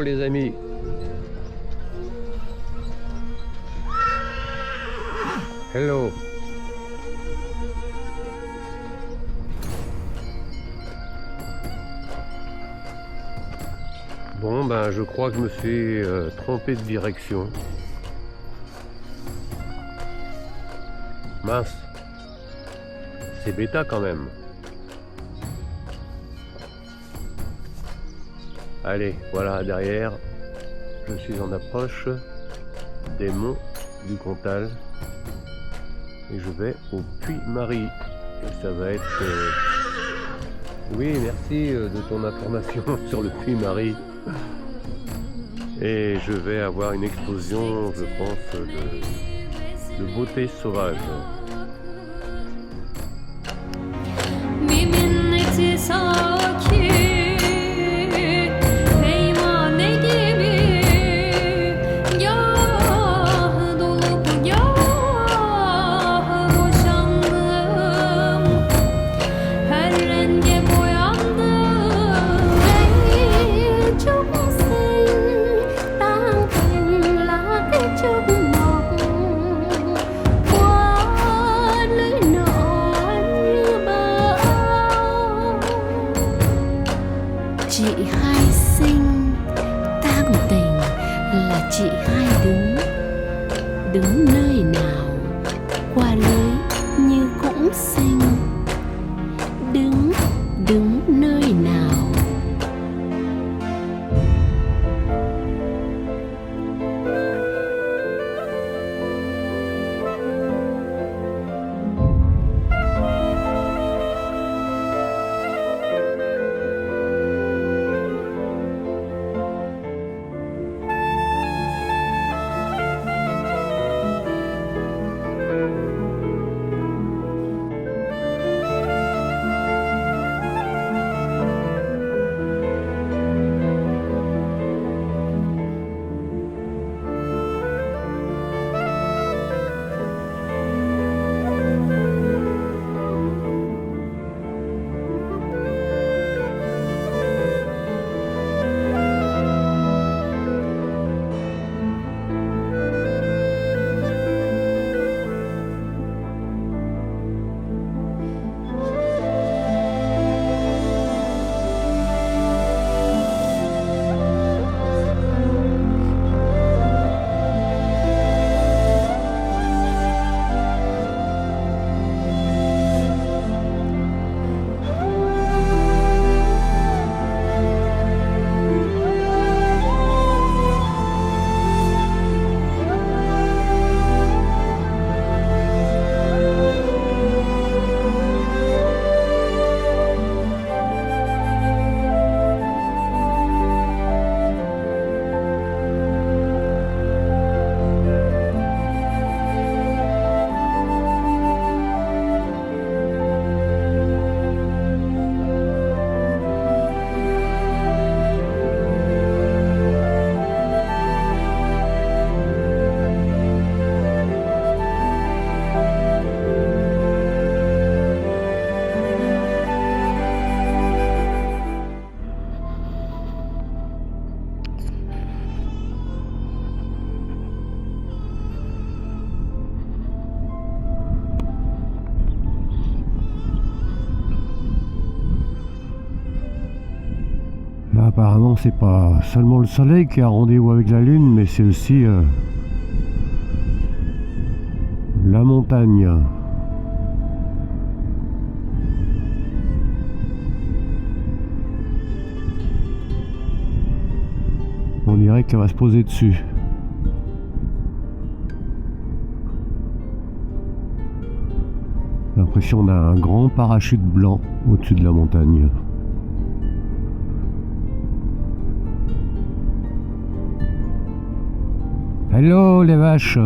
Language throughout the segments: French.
les amis. Hello. Bon ben je crois que je me suis trompé de direction. Mince. C'est bêta quand même. Allez, voilà derrière. Je suis en approche des monts du Comtal. Et je vais au Puy-Marie. Et ça va être... Oui, merci de ton information sur le Puy-Marie. Et je vais avoir une explosion, je pense, de beauté sauvage. Chị hai xinh tang tình là chị hai đứng nơi nào qua lưới như cũng xinh, đứng nơi nào. Là, apparemment, c'est pas seulement le soleil qui a rendez-vous avec la lune, mais c'est aussi la montagne. On dirait qu'elle va se poser dessus. L'impression d'un grand parachute blanc au-dessus de la montagne. Hello les vaches.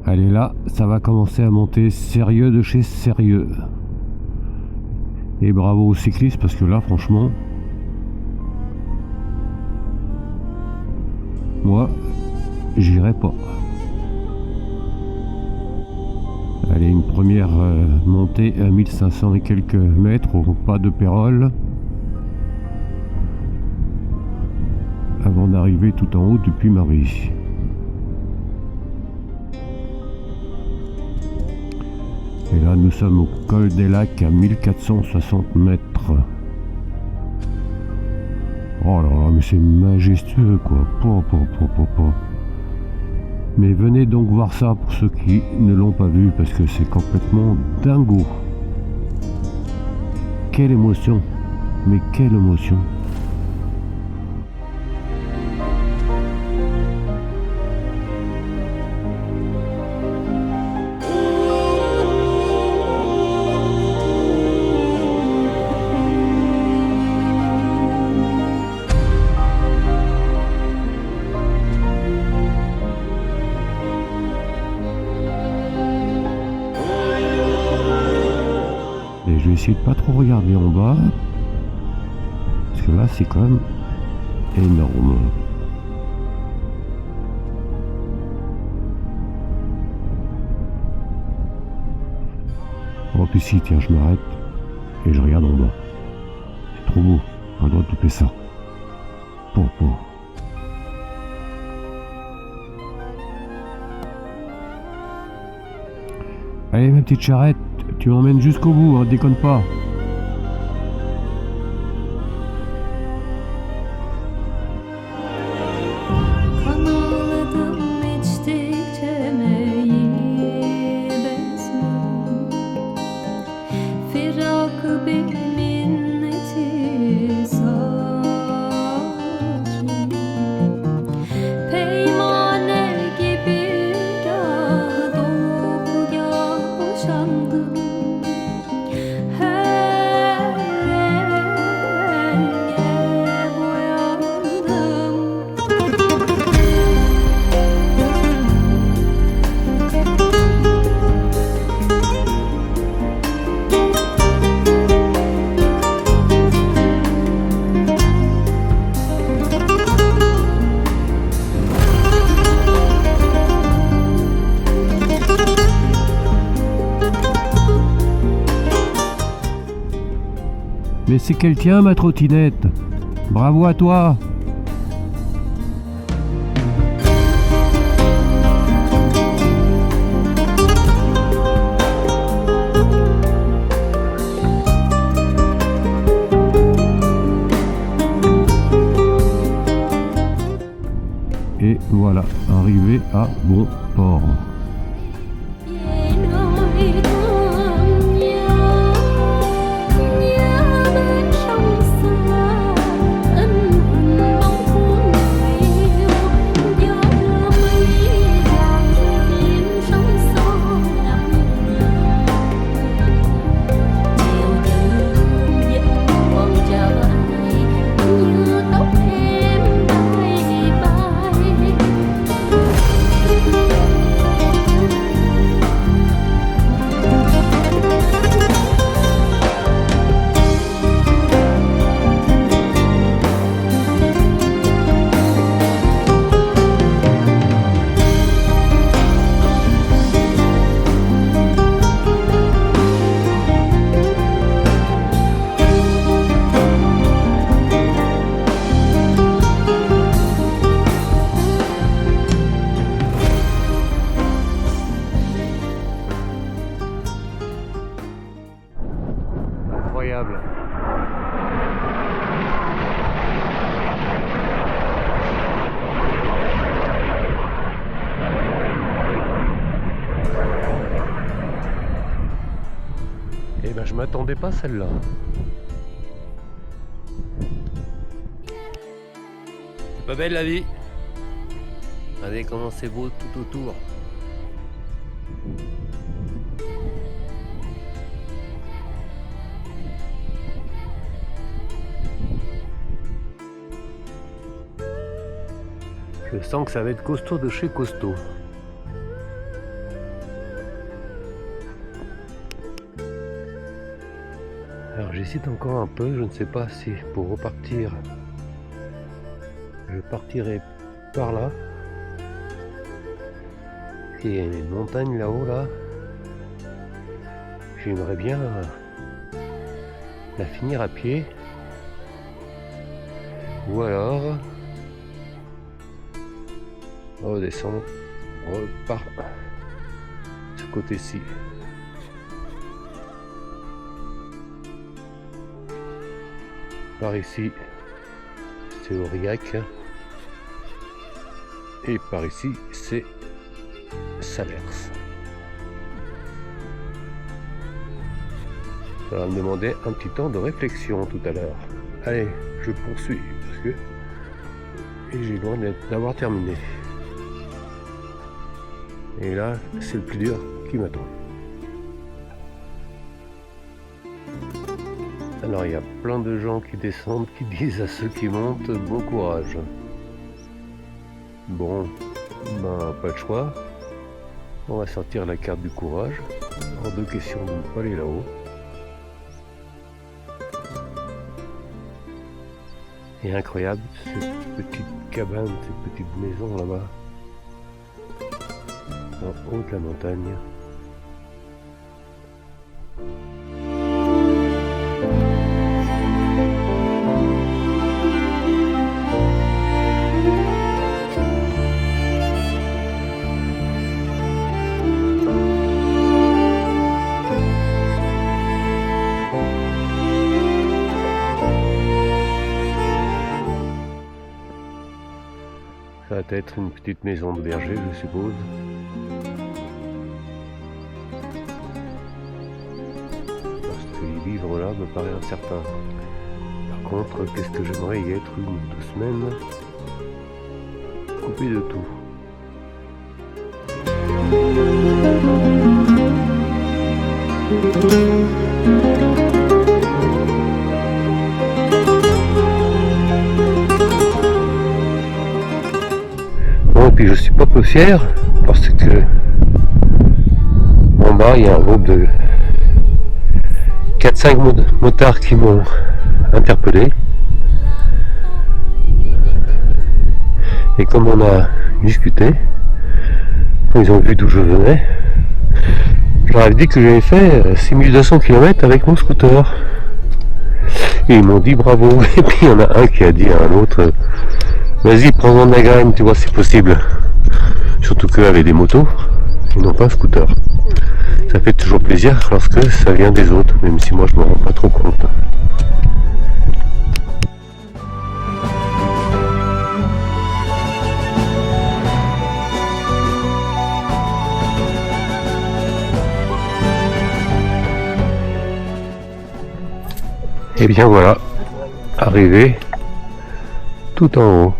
Allez là, ça va commencer à monter sérieux de chez sérieux. Et bravo aux cyclistes parce que là franchement, moi j'irai pas. Allez, une première montée à 1500 et quelques mètres au pas de Pérol, avant d'arriver tout en haut du Puy-Marie. Et là, nous sommes au col des Lacs à 1460 mètres. Oh là là, mais c'est majestueux, quoi. Mais venez donc voir ça pour ceux qui ne l'ont pas vu, parce que c'est complètement dingo. Quelle émotion! Mais quelle émotion! Et je vais essayer de pas trop regarder en bas, parce que là c'est quand même énorme. Oh puis si, tiens, je m'arrête et je regarde en bas. C'est trop beau, pas le droit de couper ça. Allez ma petite charrette, tu m'emmènes jusqu'au bout, hein, déconne pas. Mais c'est qu'elle tient ma trottinette. Bravo à toi. Et voilà, arrivé à bon port. Incroyable. Eh ben je m'attendais pas à celle-là. C'est pas belle la vie. Regardez comment c'est beau tout autour. Je sens que ça va être costaud de chez costaud. Alors j'hésite encore un peu, je ne sais pas si pour repartir, je partirai par là. Et il y a une montagne là-haut là. j'aimerais bien la finir à pied. Ou alors redescendre par ce côté-ci. Par ici, c'est Aurillac. Et par ici, c'est Salers. Ça va me demander un petit temps de réflexion tout à l'heure. Allez, je poursuis parce que j'ai loin d'avoir terminé. Et là, c'est le plus dur qui m'attend. Alors il y a plein de gens qui descendent, qui disent à ceux qui montent bon courage. Bon, ben pas de choix. On va sortir la carte du courage. Hors de question de ne pas aller là-haut. Et incroyable, cette petite cabane, cette petite maison là-bas, en haut de la montagne. Ça va être une petite maison de berger, je suppose. Parce que y vivre là me paraît incertain. Par contre, qu'est-ce que j'aimerais y être 1 ou 2 semaines coupé de tout. Bon, et puis je suis pas peu fier parce que en bas il y a un groupe de 4-5 motards qui m'ont interpellé. Et comme on a discuté, ils ont vu d'où je venais, je leur ai dit que j'avais fait 6200 km avec mon scooter. Et ils m'ont dit bravo. Et puis il y en a un qui a dit à un autre, vas-y prends-en de la graine, tu vois c'est possible. Surtout qu'eux avaient des motos, ils n'ont pas un scooter. Ça fait toujours plaisir lorsque ça vient des autres, même si moi je me rends pas trop compte. Et bien voilà, arrivé tout en haut.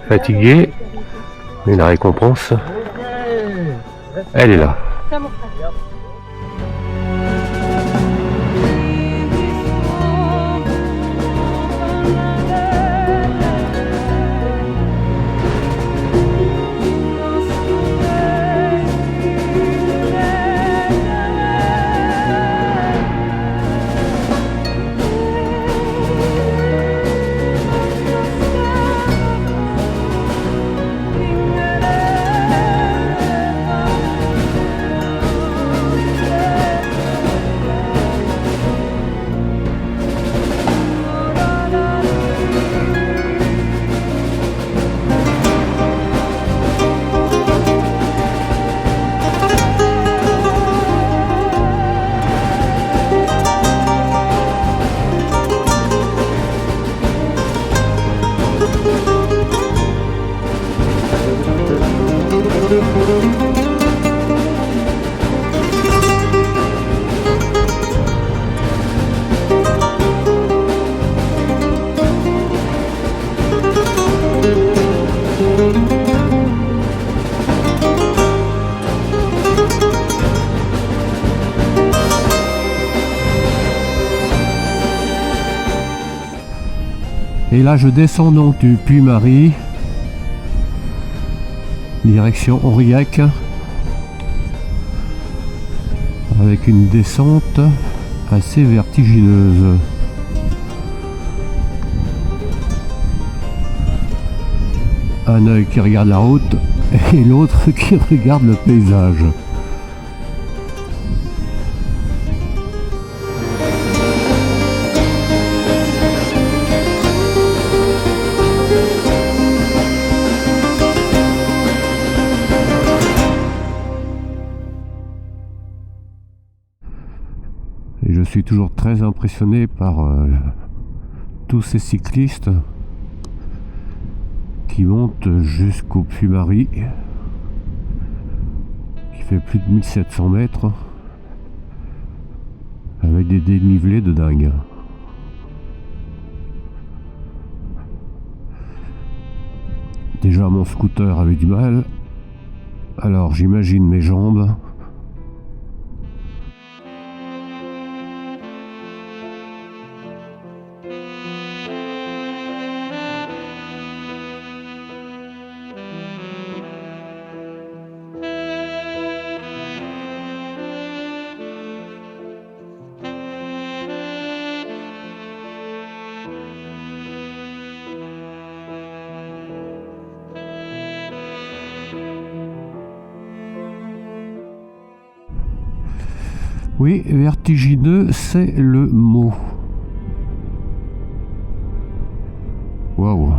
Fatigué, mais la récompense, elle est là. Et là je descends donc du Puy-Marie, direction Aurillac, avec une descente assez vertigineuse. Un œil qui regarde la route et l'autre qui regarde le paysage. suis toujours très impressionné par tous ces cyclistes qui montent jusqu'au Puy-Marie, qui fait plus de 1700 mètres, avec des dénivelés de dingue. Déjà mon scooter avait du mal, alors j'imagine mes jambes. Oui, vertigineux, c'est le mot. Waouh.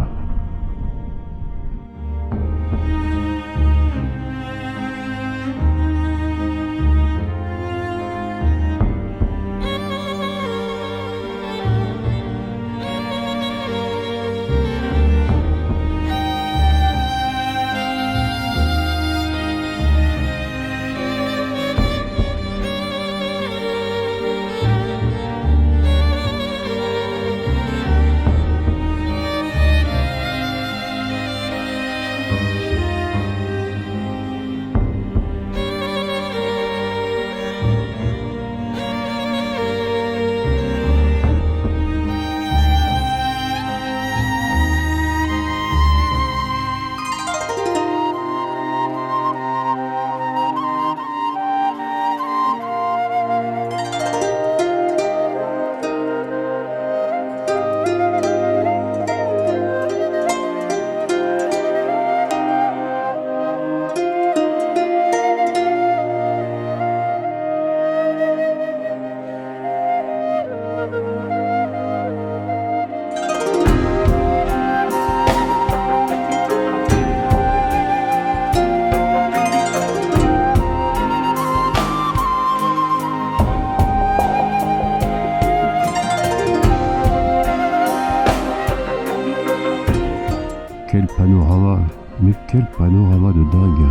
Quel panorama, mais quel panorama de dingue.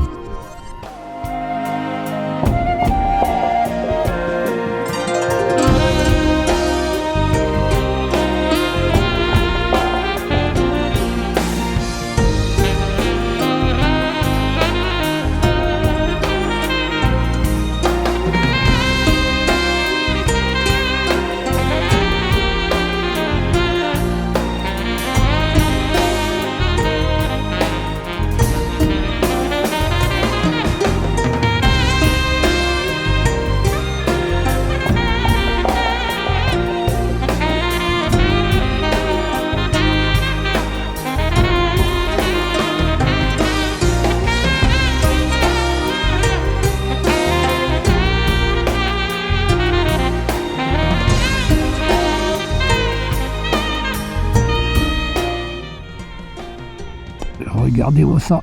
Regardez-moi ça.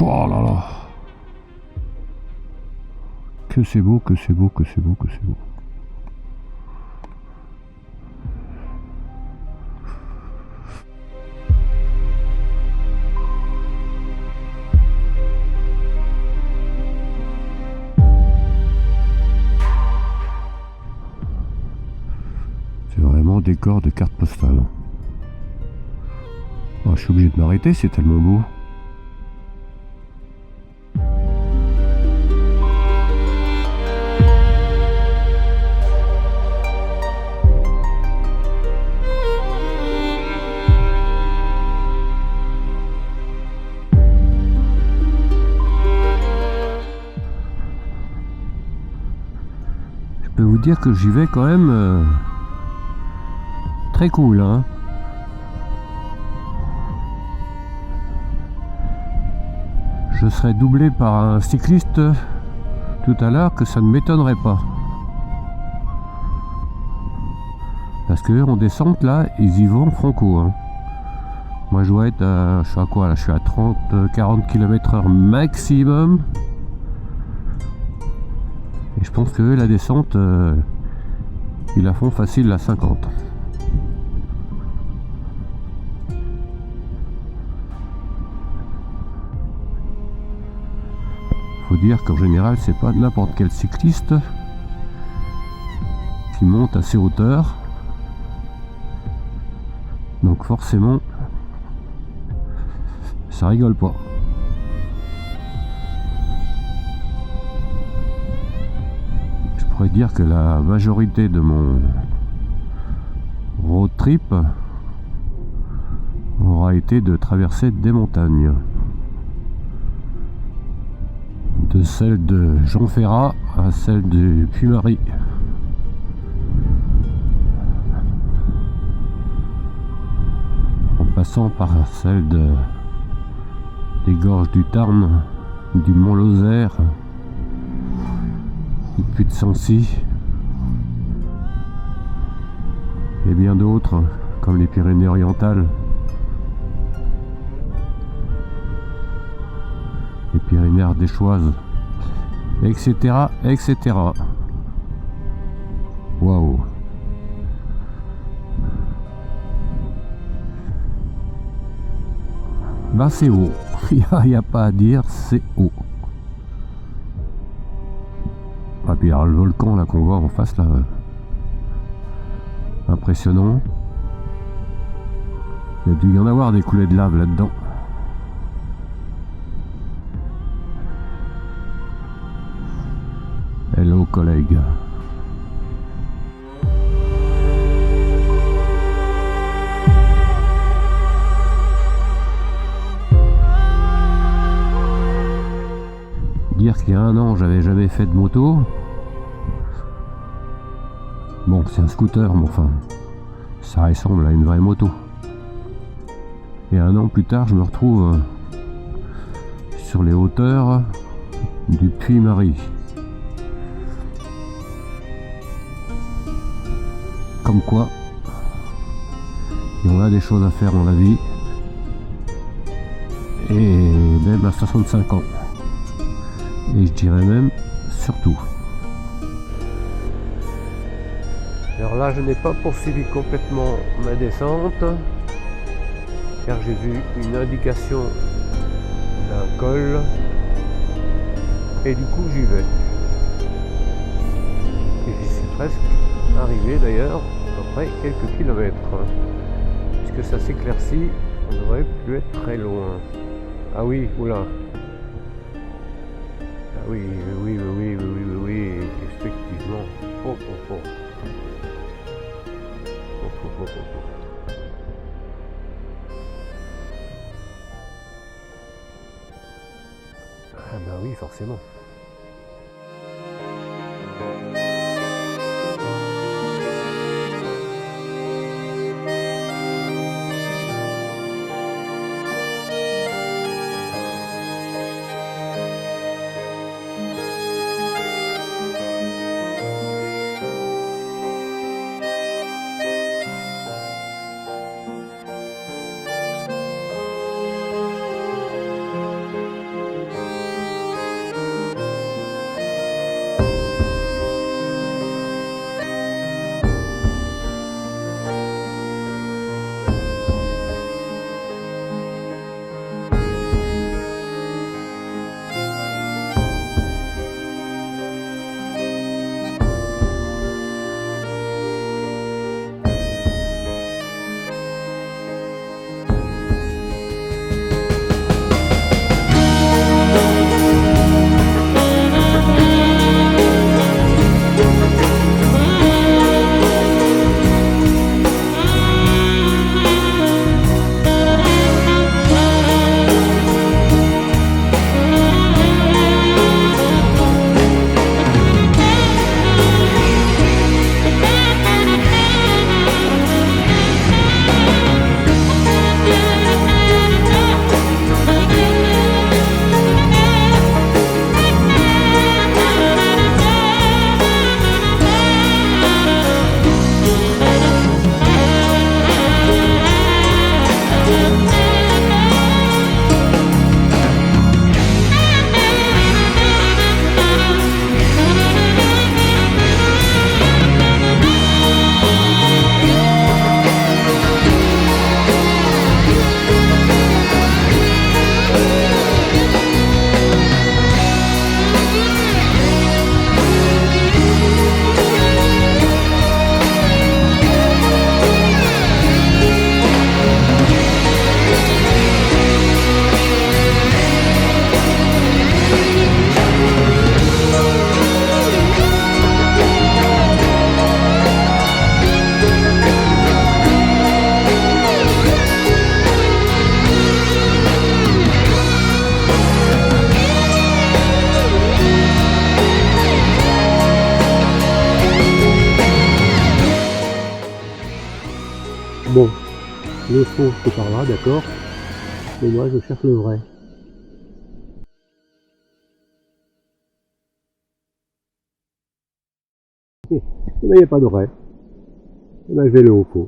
Oh là là. Que c'est beau, que c'est beau, que c'est beau, que c'est beau. C'est vraiment décor de carte postale. Oh, je suis obligé de m'arrêter, c'est tellement beau. Je peux vous dire que j'y vais quand même très cool, hein. Je serai doublé par un cycliste tout à l'heure, que ça ne m'étonnerait pas. Parce que en descente là, ils y vont franco, hein. Moi je dois être à, je suis à quoi là, je suis à 30-40 km/h maximum. Et je pense que la descente, Ils la font facile à 50. Faut dire qu'en général, c'est pas n'importe quel cycliste qui monte à ces hauteurs. Donc forcément, ça rigole pas. Je pourrais dire que la majorité de mon road trip aura été de traverser des montagnes. De celle de Jean Ferrat à celle du Puy-Marie. En passant par celle des gorges du Tarn, du Mont-Lozère, du Puy de Sancy et bien d'autres comme les Pyrénées-Orientales, les Pyrénées ardéchoises, etc., etc. Waouh! Bah c'est haut, il n'y a pas à dire, c'est haut. Ah puis alors le volcan là qu'on voit en face là, impressionnant. Il y a dû y en avoir des coulées de lave là-dedans. Hello collègues. Dire qu'il y a un an j'avais jamais fait de moto. Bon, c'est un scooter, mais enfin, ça ressemble à une vraie moto. Et un an plus tard, je me retrouve sur les hauteurs du Puy-Marie. Comme quoi, il y en a des choses à faire dans la vie. Et même à 65 ans. Et je dirais même surtout. Alors là, je n'ai pas poursuivi complètement ma descente, car j'ai vu une indication d'un col, et du coup j'y vais. Et j'y suis presque arrivé d'ailleurs, après quelques kilomètres, puisque ça s'éclaircit, on devrait plus être très loin. Ah oui, oula. Ah oui, oui, effectivement. Oh. Ah bah oui, forcément. Le faux, c'est par là, d'accord. Et moi, je cherche le vrai. Et ben, il n'y a pas de vrai. Et ben, je vais le au faux.